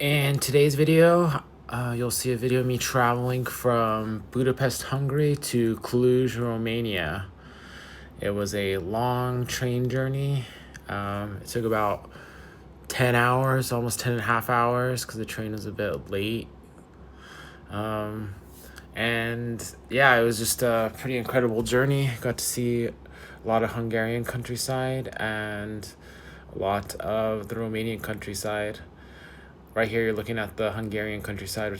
In today's video, you'll see a video of me traveling from Budapest, Hungary to Cluj, Romania. It was a long train journey. It took about 10 hours, almost 10 and a half hours, because the train was a bit late. And yeah, it was just a pretty incredible journey. Got to see a lot of Hungarian countryside and a lot of the Romanian countryside. Right here, you're looking at the Hungarian countryside,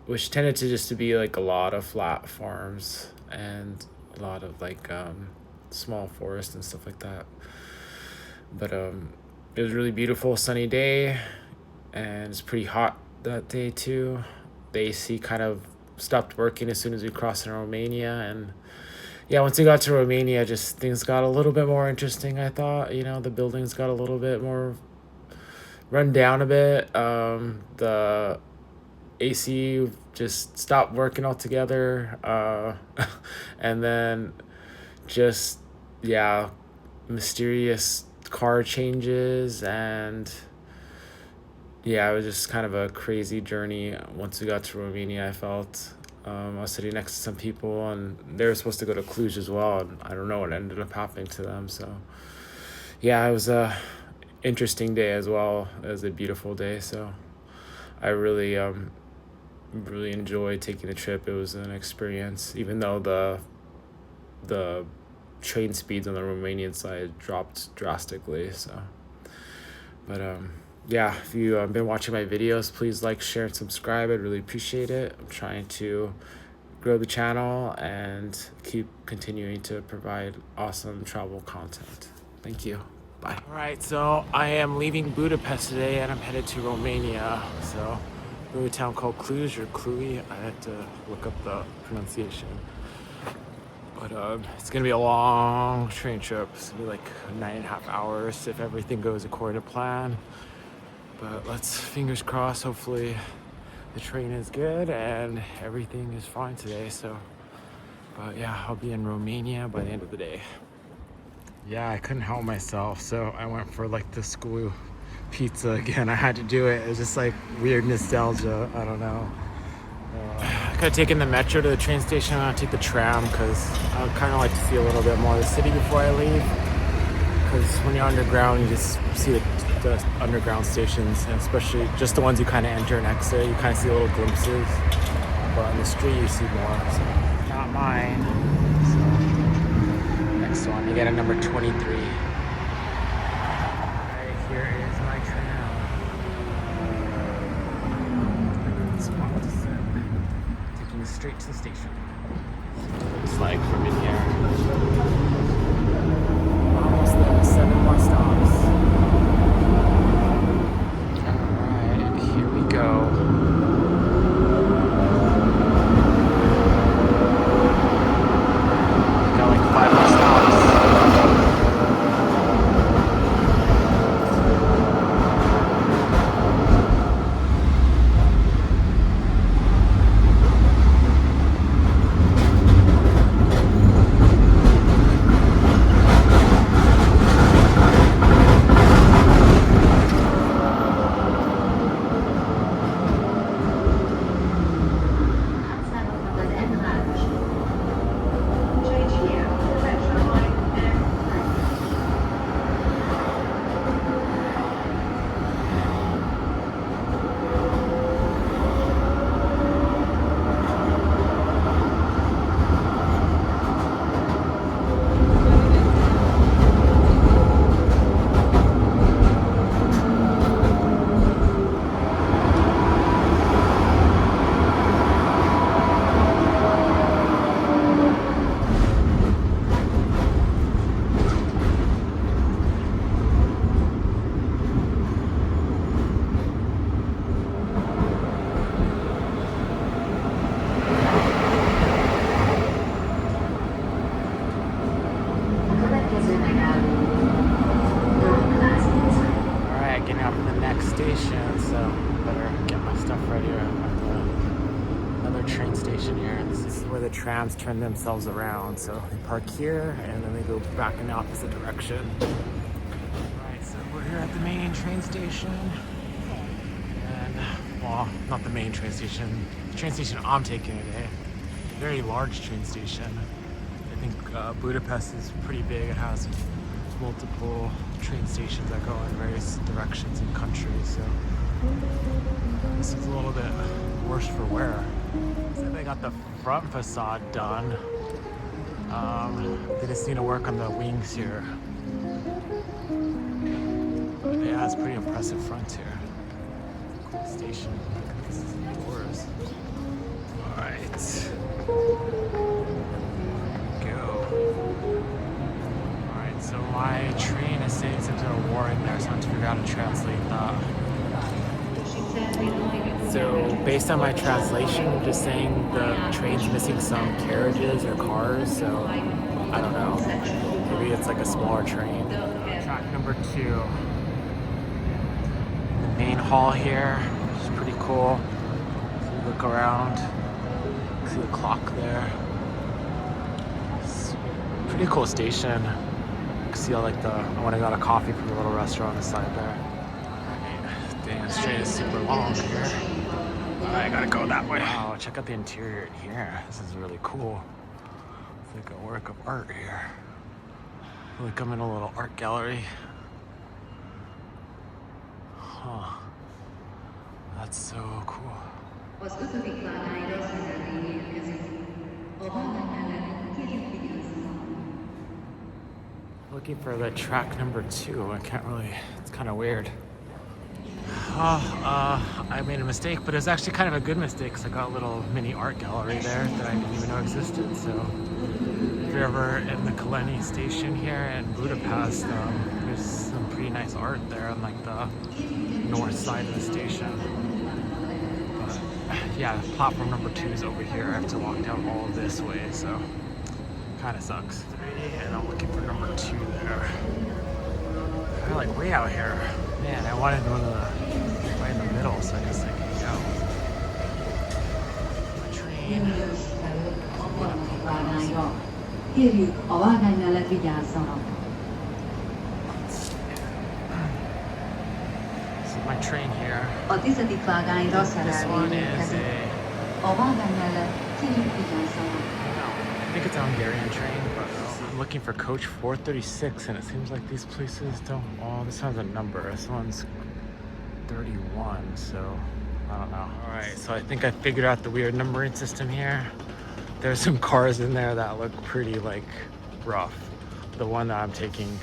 which tended to just to be like a lot of flat farms and a lot of like small forests and stuff like that. But it was a really beautiful sunny day, and it's pretty hot that day too. The AC kind of stopped working as soon as we crossed in Romania, and yeah, once we got to Romania, just things got a little bit more interesting. I thought, the buildings got a little bit more run down a bit. The AC just stopped working altogether. And then just, mysterious car changes, and yeah, it was just kind of a crazy journey. Once we got to Romania, I felt I was sitting next to some people, and they were supposed to go to Cluj as well, and I don't know what ended up happening to them. So yeah, it was a interesting day as well as a beautiful day. So I really really enjoyed taking the trip. It was an experience, even though the train speeds on the Romanian side dropped drastically. So but yeah, if you been watching my videos, please like, share, and subscribe. I'd really appreciate it. I'm trying to grow the channel and keep continuing to provide awesome travel content. Thank you. Bye. All right, so I am leaving Budapest today, and I'm headed to Romania. So we're in a town called Cluj, or Cluj. I had to look up the pronunciation. But it's gonna be a long train trip. It's gonna be like 9.5 hours if everything goes according to plan. But let's, fingers crossed, hopefully the train is good and everything is fine today. So, but yeah, I'll be in Romania by the end of the day. Yeah, I couldn't help myself, so I went for like the school pizza again. I had to do it. It was just like weird nostalgia. I don't know. I could have taken the metro to the train station. I'll take the tram because I would kind of like to see a little bit more of the city before I leave. Because when you're underground, you just see the underground stations, and especially just the ones you kind of enter and exit. You kind of see little glimpses, but on the street you see more. So not mine. So next one, you get a number 23. Right, here is my tram. Good spot to sit. Taking me straight to the station. Looks like from in here. Almost there. 7 more stops. Alright, here we go. Got like 5 more stops. Station, so better get my stuff ready at another train station here. This is where the trams turn themselves around, so they park here and then they go back in the opposite direction. Alright, so we're here at the main train station, and well, not the main train station. The train station I'm taking today. A very large train station. I think Budapest is pretty big. It has multiple train stations that go in various directions and countries. So this is a little bit worse for wear. So they got the front facade done. They just need to work on the wings here. But yeah, it's pretty impressive front here. Cool station. Look at these doors. Alright. Go. Alright, so my train is saying something of war in there, so I have to figure out how to translate that. So based on my translation, just saying the train's missing some carriages or cars, so I don't know. Maybe it's like a smaller train. Track number 2. The main hall here is pretty cool. If you look around, see the clock there. It's a pretty cool station. You can see all like when I got a coffee from the little restaurant on the side there. Dang, this train is super long here. I gotta go that way. Wow, check out the interior in here. This is really cool. It's like a work of art here. I feel like I'm in a little art gallery. Huh. That's so cool. Looking for the track number 2. I can't really, it's kind of weird. I made a mistake, but it's actually kind of a good mistake because I got a little mini art gallery there that I didn't even know existed. So if you're ever in the Cluj station here in Budapest, there's some pretty nice art there on like the north side of the station. But yeah, platform number 2 is over here. I have to walk down all this way, so kind of sucks. 3, and I'm looking for number 2 there. They're like way out here. Man, I wanted one of the right in the middle so I could hang out. My train. So my train here. This one is I think it's a Hungarian train, but I'm looking for coach 436, and it seems like these places don't. Oh, this has a number. This one's 31, so I don't know. All right, so I think I figured out the weird numbering system here. There's some cars in there that look pretty like rough. The one that I'm taking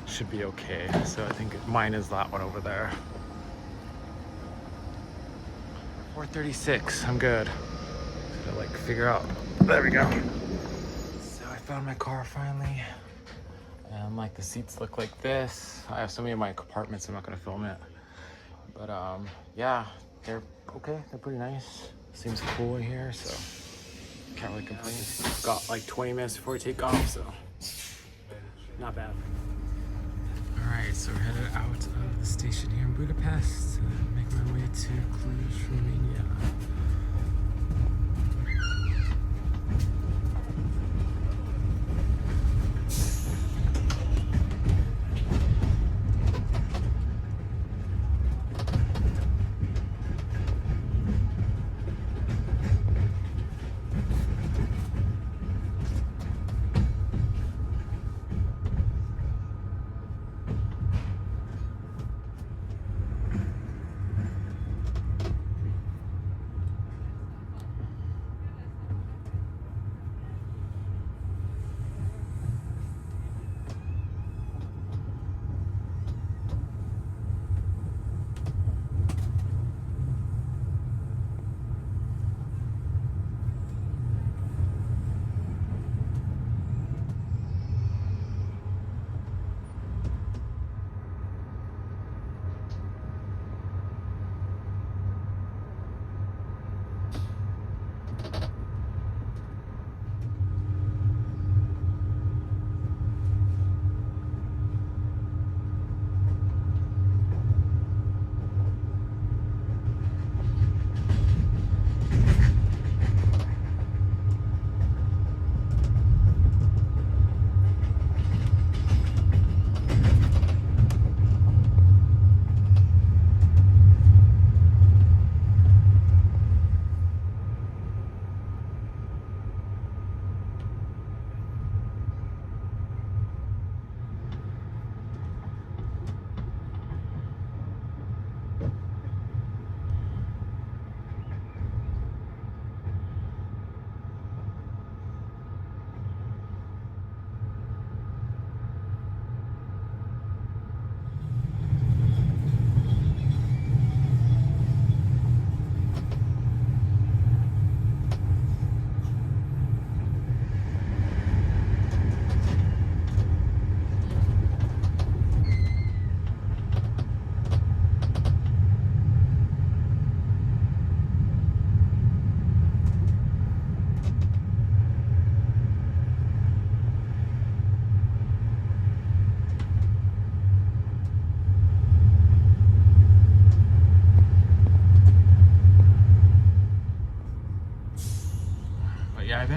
should be okay. So I think mine is that one over there. 436, I'm good. Gotta like figure out. There we go. I found my car finally, and like the seats look like this. I have so many of my compartments, I'm not gonna film it, but yeah, they're okay. They're pretty nice. Seems cool in here, so can't really complain. Got like 20 minutes before we take off, so not bad. All right, so we're headed out of the station here in Budapest, make my way to Cluj, Romania.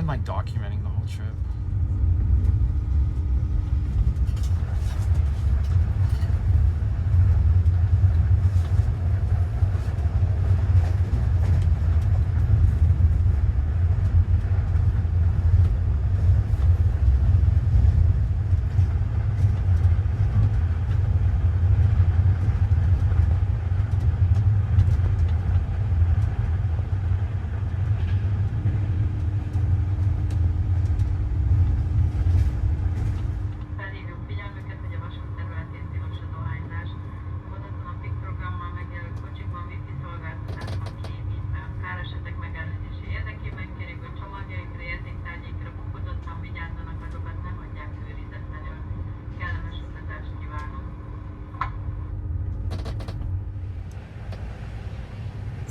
like documenting the whole trip.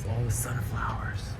All the sunflowers.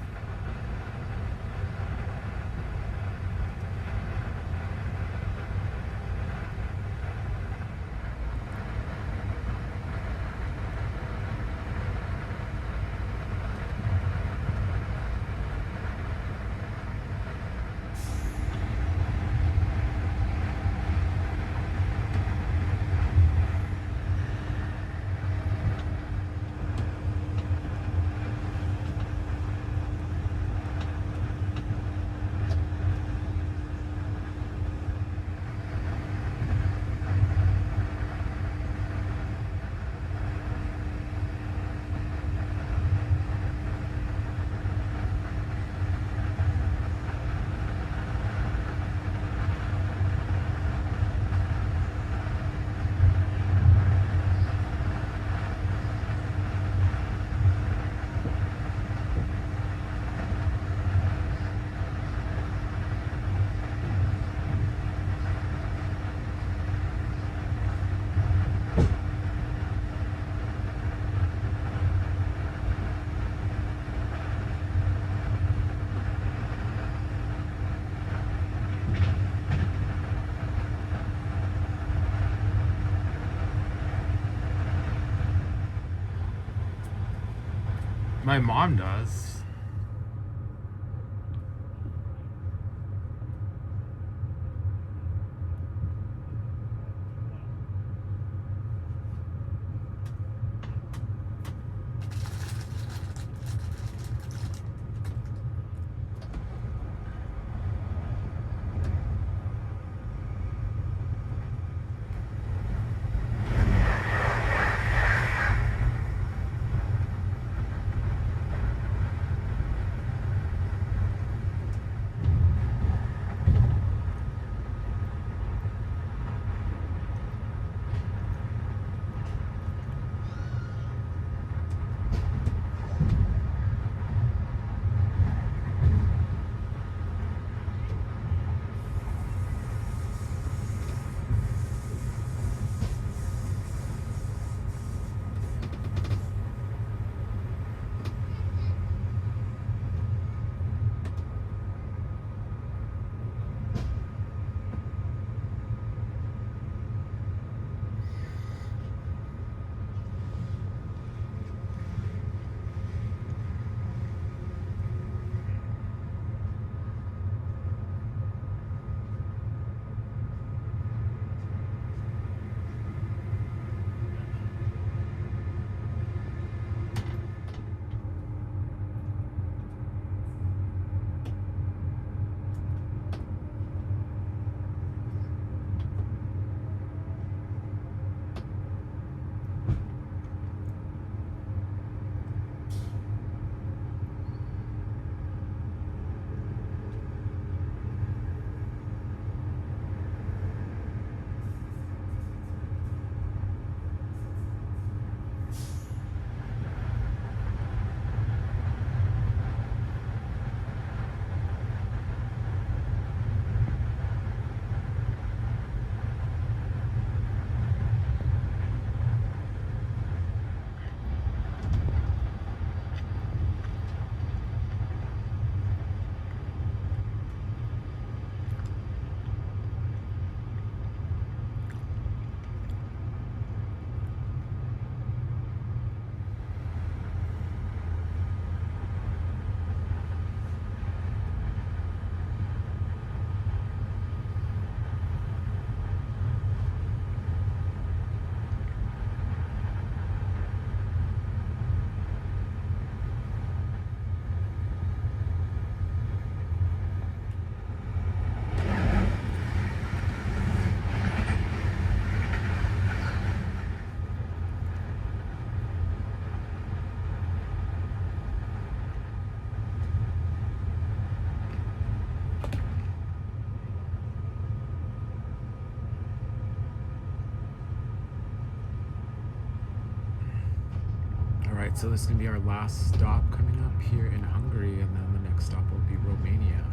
My mom does. So this is going to be our last stop coming up here in Hungary, and then the next stop will be Romania.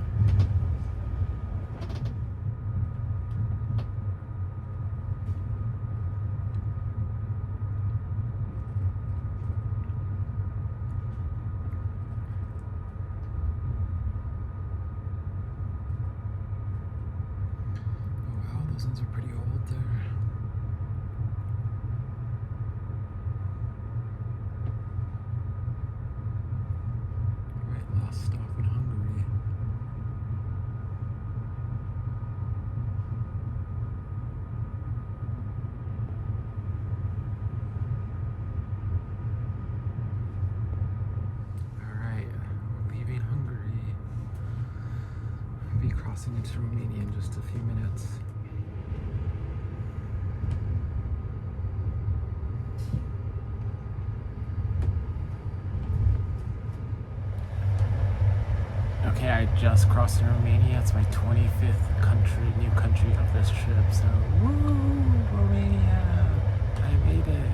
Oh wow, those ones are pretty old there. Last stop in Hungary. Alright, we're leaving Hungary. We'll be crossing into Romania in just a few minutes. Okay, I just crossed in Romania. It's my 25th new country of this trip. So, woo, Romania! I made it.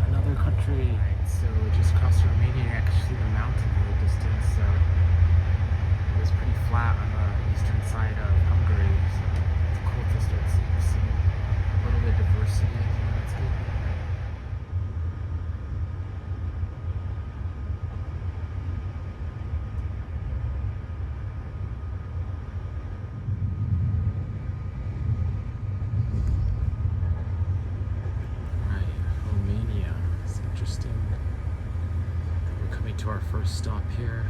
Another country. Right, so just crossed Romania. You can see the mountain in the distance. So it was pretty flat on the eastern side of Hungary. So it's cool to start seeing a little bit of diversity in the landscape. We're coming to our first stop here.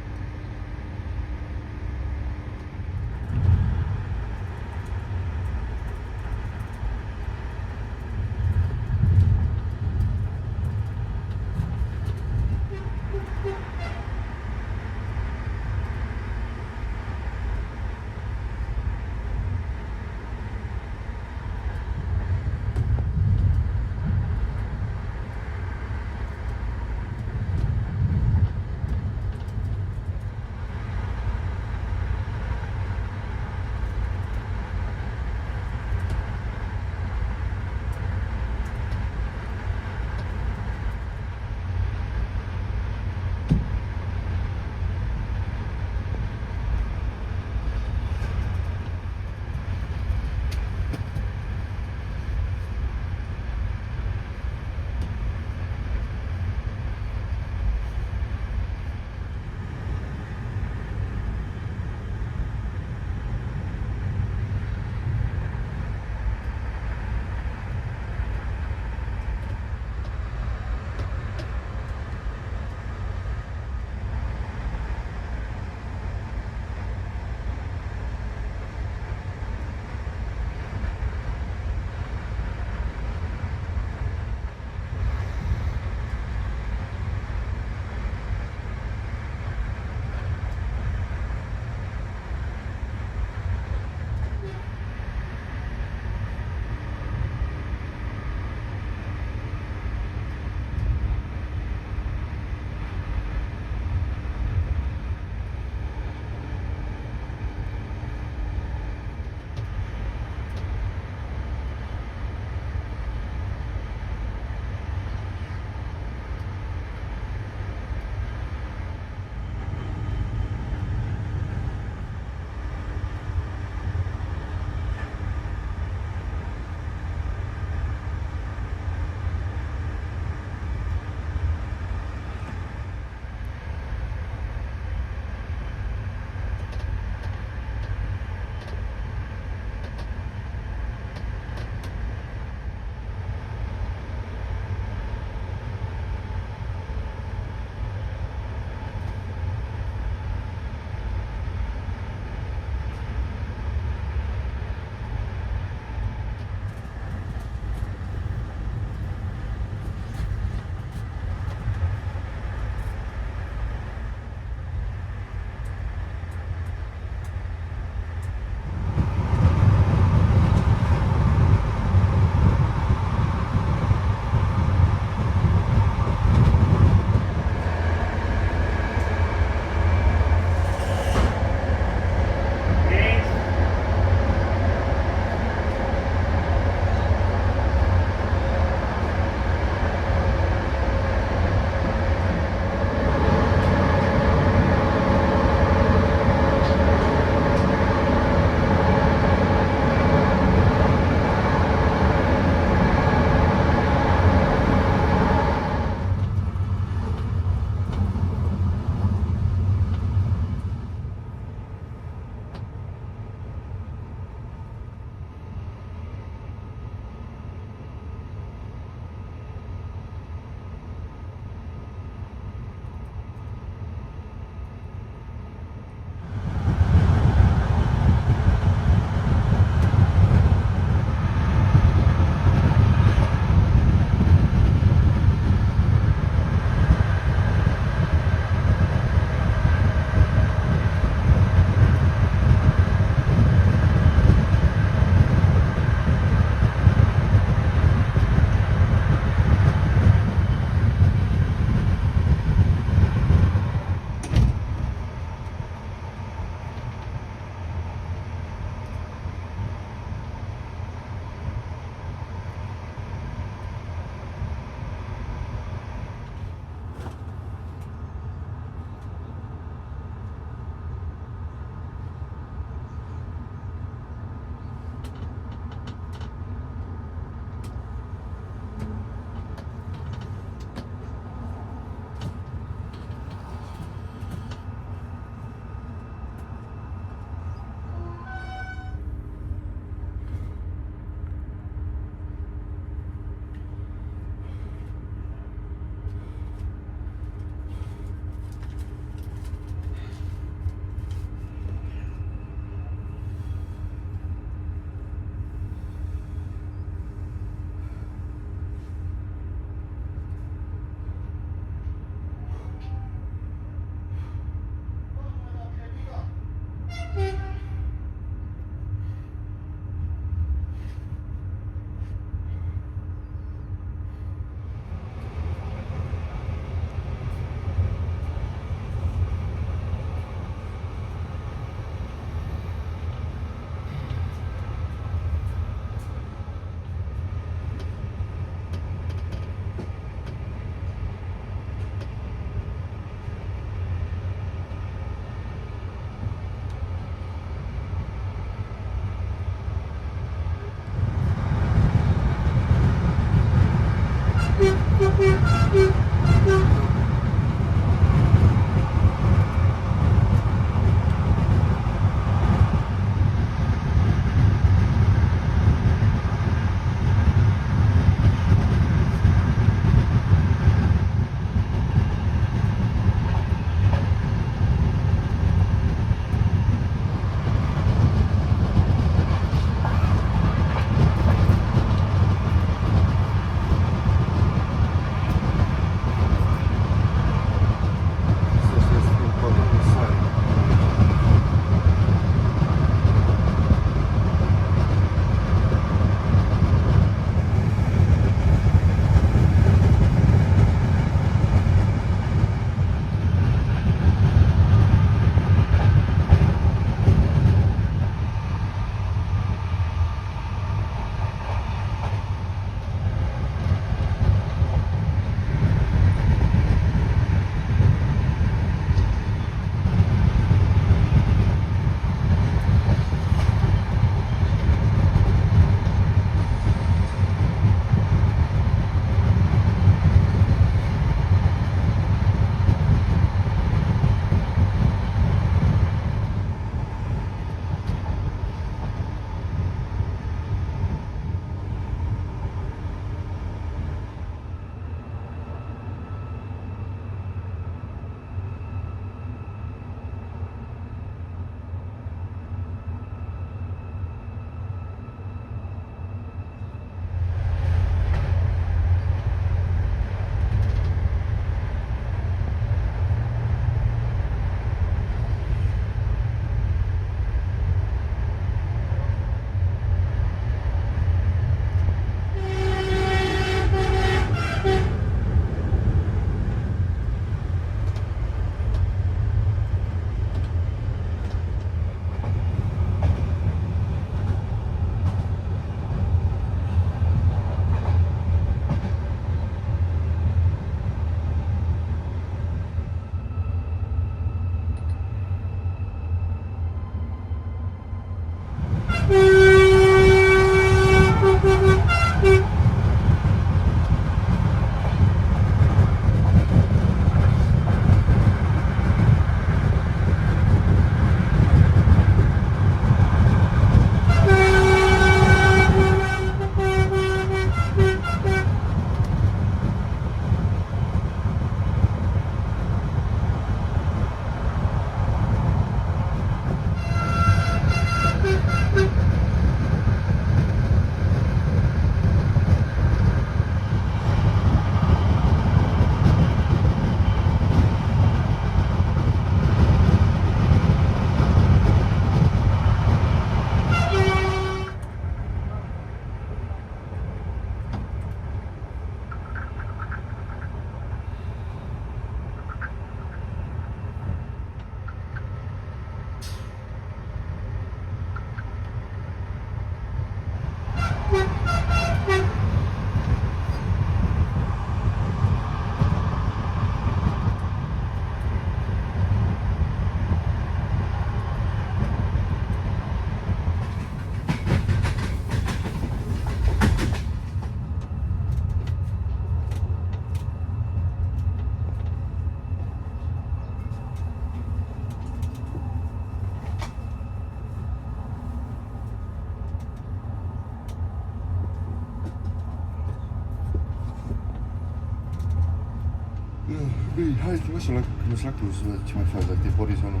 Băi, hai să mergem la Cluj să vedem ce mai faci, dacă te pori sau nu.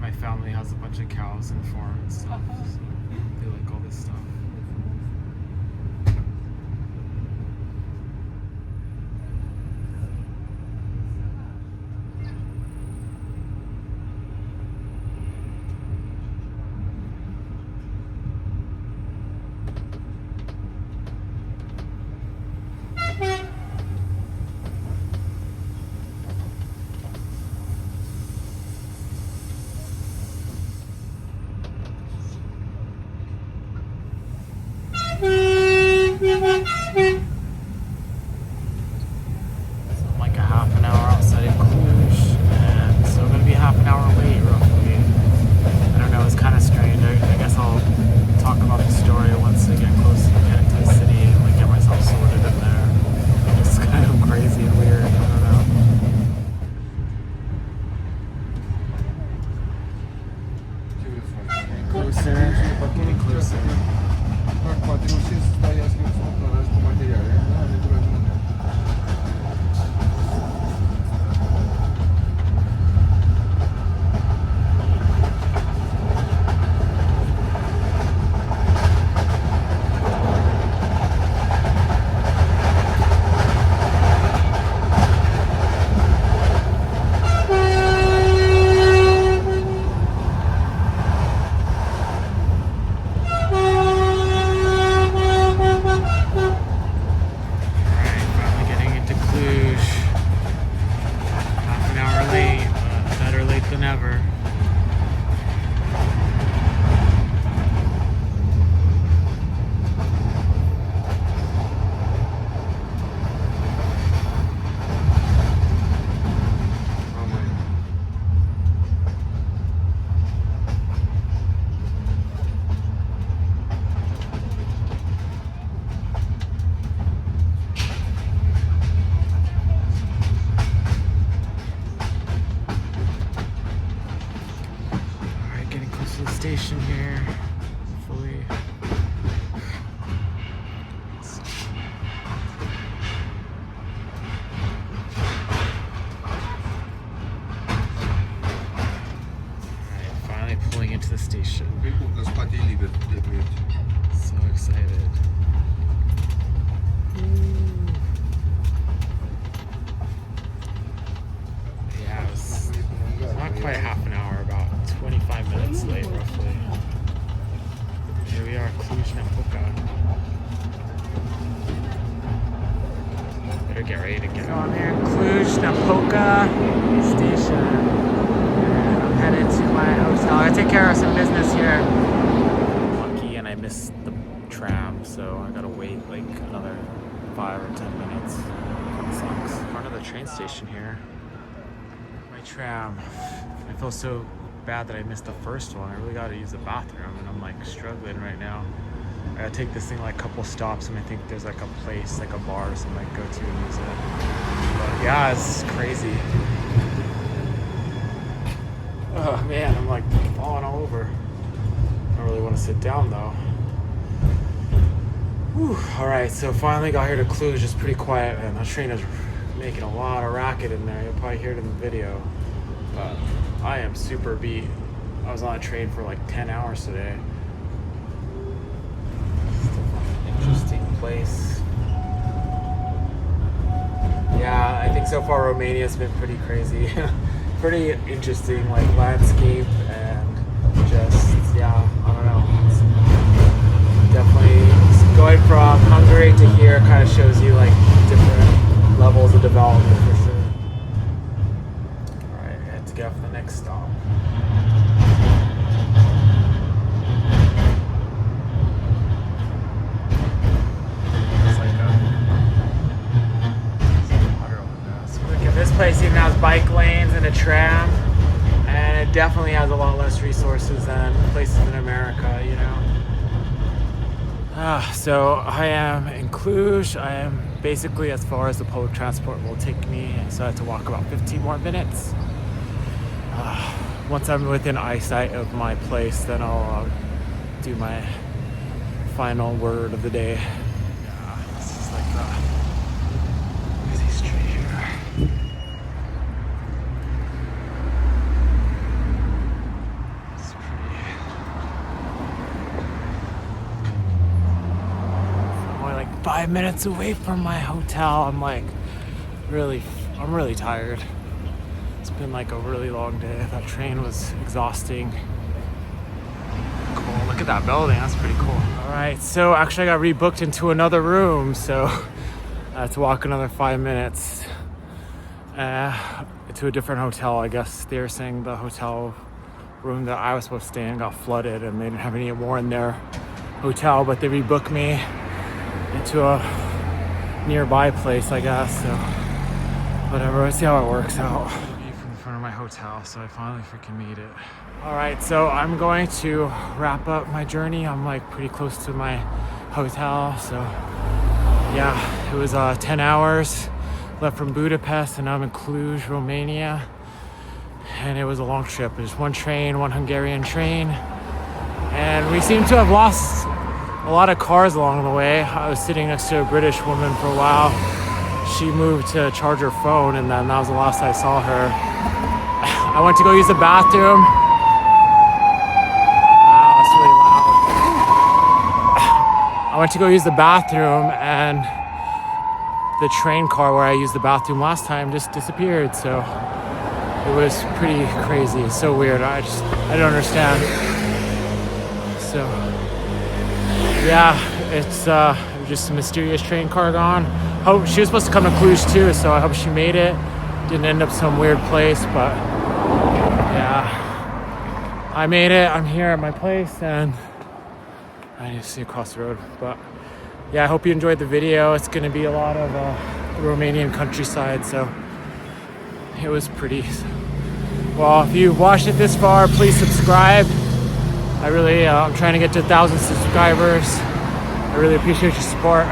My family has a bunch of cows and farms and stuff, so they like all this stuff. Cluj-Napoca. Better get ready to get on there. Cluj-Napoca station. And I'm headed to my hotel. I take care of some business here. I'm lucky and I missed the tram, so I gotta wait like another 5 or 10 minutes. Kind of sucks. Front of the train station here. My tram. I feel so bad that I missed the first one. I really gotta use the bathroom and I'm like struggling right now. I gotta take this thing like a couple stops and I think there's like a place, like a bar or something I go to and use it. But yeah, it's crazy. Oh man, I'm like falling all over. I don't really want to sit down though. Whew. All right, so finally got here to Cluj. It's pretty quiet and the train is making a lot of racket in there. You'll probably hear it in the video. But I am super beat. I was on a train for like 10 hours today. Interesting place. Yeah, I think so far Romania's been pretty crazy. Pretty interesting like landscape and just, yeah, I don't know. It's definitely going from Hungary to here kind of shows you like different levels of development for sure. Alright, I had to get off the next stop. This place even has bike lanes and a tram, and it definitely has a lot less resources than places in America, you know. So I am in Cluj. I am basically as far as the public transport will take me, so I have to walk about 15 more minutes. Once I'm within eyesight of my place, then I'll do my final word of the day. Yeah, this is like the busy street here. I'm only like 5 minutes away from my hotel. I'm really tired. It's been like a really long day. That train was exhausting. Cool, look at that building, that's pretty cool. All right, so actually I got rebooked into another room, so I have to walk another 5 minutes to a different hotel. I guess they were saying the hotel room that I was supposed to stay in got flooded and they didn't have any more in their hotel, but they rebooked me into a nearby place, I guess, so whatever, let's see how it works out. From the front of my hotel, so I finally freaking made it. All right, so I'm going to wrap up my journey. I'm like pretty close to my hotel, so yeah, it was 10 hours left from Budapest and I'm in Cluj, Romania, and it was a long trip. There's one train, one Hungarian train, and we seem to have lost a lot of cars along the way. I was sitting next to a British woman for a while. She moved to charge her phone and then that was the last I saw her. I went to go use the bathroom. Wow, it's really loud. I went to go use the bathroom and the train car where I used the bathroom last time just disappeared. So it was pretty crazy. It's so weird. I don't understand. So yeah, it's just a mysterious train car gone. Hope she was supposed to come to Cluj too, so I hope she made it. Didn't end up some weird place, but yeah, I made it. I'm here at my place and I need to see across the road. But yeah, I hope you enjoyed the video. It's gonna be a lot of the Romanian countryside, so it was pretty. Well, if you watched it this far, please subscribe. I'm trying to get to 1,000 subscribers. I really appreciate your support.